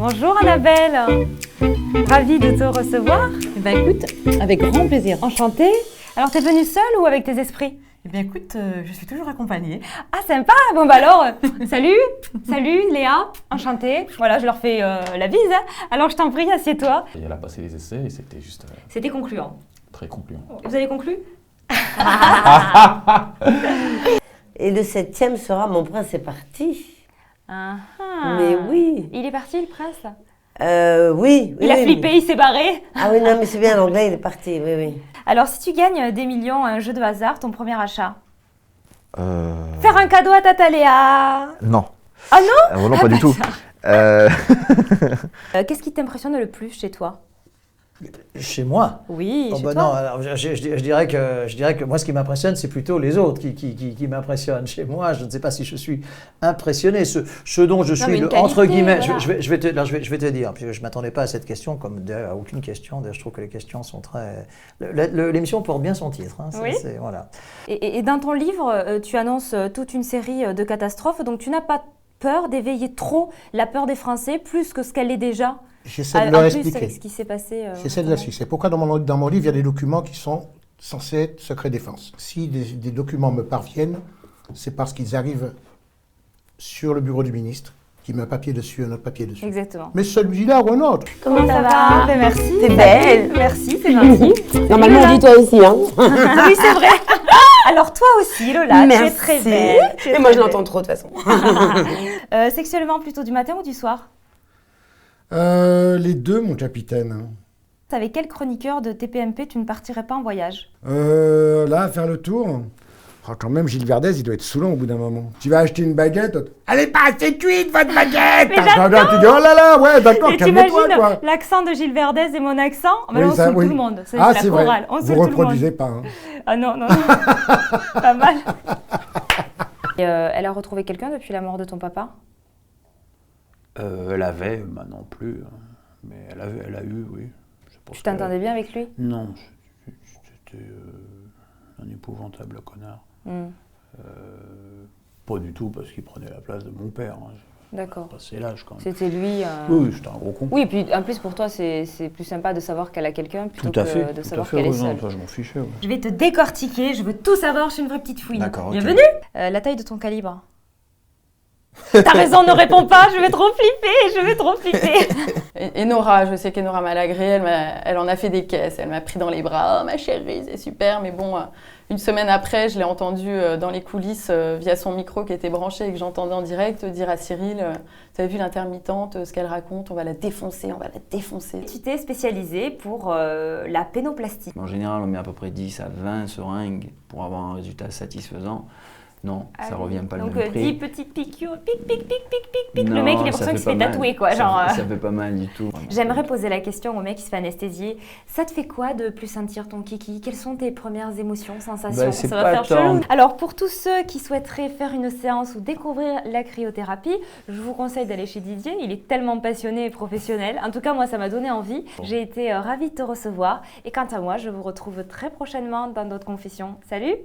Bonjour Annabelle, ravie de te recevoir. Eh ben écoute, avec grand plaisir. Enchantée. Alors t'es venue seule ou avec tes esprits? Eh bien écoute, je suis toujours accompagnée. Ah sympa, bon bah alors, salut Léa, enchantée. Voilà, je leur fais la bise. Hein. Alors je t'en prie, assieds-toi. Et elle a passé les essais et c'était juste C'était concluant. très concluant. Vous avez conclu? Et le 7e sera Mon prince est parti. Ah, Mais oui. Il est parti le prince là? Oui. Il a flippé, il s'est barré. Ah oui, non, mais c'est bien, l'anglais, il est parti, oui. Alors si tu gagnes des millions à un jeu de hasard, ton premier achat? Faire un cadeau à Tata Léa. Non. Ah non? Non, pas du tout. Qu'est-ce qui t'impressionne le plus chez toi? Chez moi? Oui, chez toi. Non, alors, je dirais que moi, ce qui m'impressionne, c'est plutôt les autres qui m'impressionnent. Chez moi, je ne sais pas si je suis impressionné. Ce dont je suis, entre guillemets, voilà. je vais te dire, puis je ne m'attendais pas à cette question, comme à aucune question. D'ailleurs, je trouve que les questions sont très... L'émission porte bien son titre. Hein, oui. Voilà. Et dans ton livre, tu annonces toute une série de catastrophes, donc tu n'as pas peur d'éveiller trop la peur des Français, plus que ce qu'elle est déjà? J'essaie de leur expliquer. Ce qui s'est passé. J'essaie de leur expliquer. C'est pourquoi dans mon livre, il y a des documents qui sont censés être secret défense. Si des documents me parviennent, c'est parce qu'ils arrivent sur le bureau du ministre, qui met un papier dessus, un autre papier dessus. Exactement. Mais celui-là ou un autre. Comment ça va? Ben merci. T'es belle. Merci, c'est gentil. Normalement, on dit toi aussi, hein. Oui, c'est vrai. Alors toi aussi, Lola, merci. tu es très belle. Et moi, je l'entends trop, de toute façon. Sexuellement, plutôt du matin ou du soir? Les deux, mon capitaine. Avec quel chroniqueur de TPMP tu ne partirais pas en voyage? Là, faire le tour. Oh, quand même, Gilles Verdez, il doit être saoulant au bout d'un moment. Tu vas acheter une baguette, elle est pas assez cuite, votre baguette. Mais j'adore. Tu dis, oh là là, ouais, d'accord, calme-toi, quoi. L'accent de Gilles Verdez et mon accent, oui, on saoule tout le monde. C'est la chorale. Vrai. On vous reproduisez pas. Hein. Ah non, non, pas mal. Et, elle a retrouvé quelqu'un depuis la mort de ton papa? Elle avait, maintenant plus, mais elle a eu, oui. Tu t'entendais bien avec lui? Non, c'était un épouvantable connard. Pas du tout parce qu'il prenait la place de mon père. Hein. D'accord. Passé l'âge quand même. C'était lui. Oui, c'était un gros con. Oui, et puis en plus pour toi, c'est plus sympa de savoir qu'elle a quelqu'un plutôt que de savoir qu'elle est seule. Toi, je m'en fichais. Ouais. Je vais te décortiquer, je veux tout savoir, je suis une vraie petite fouine. D'accord. Okay. Bienvenue. La taille de ton calibre? T'as raison, ne réponds pas, je vais trop flipper. Et Nora, je sais qu'Enora Malagré, elle en a fait des caisses, elle m'a pris dans les bras, oh, ma chérie, c'est super, mais bon, une semaine après, je l'ai entendue dans les coulisses via son micro qui était branché et que j'entendais en direct dire à Cyril, tu as vu l'intermittente, ce qu'elle raconte, on va la défoncer. Tu t'es spécialisée pour la pénoplastie. En général, on met à peu près 10 à 20 seringues pour avoir un résultat satisfaisant. Non, ça revient pas le même prix. Donc 10 petites piqûres, pic. Le mec, il a l'impression qu'il se fait tatouer, quoi. Ça fait pas mal du tout. J'aimerais poser la question au mec qui se fait anesthésier. Ça te fait quoi de plus sentir ton kiki? Quelles sont tes premières émotions, sensations? Ça va faire chelou. Alors, pour tous ceux qui souhaiteraient faire une séance ou découvrir la cryothérapie, je vous conseille d'aller chez Didier. Il est tellement passionné et professionnel. En tout cas, moi, ça m'a donné envie. J'ai été ravie de te recevoir. Et quant à moi, je vous retrouve très prochainement dans d'autres confessions. Salut!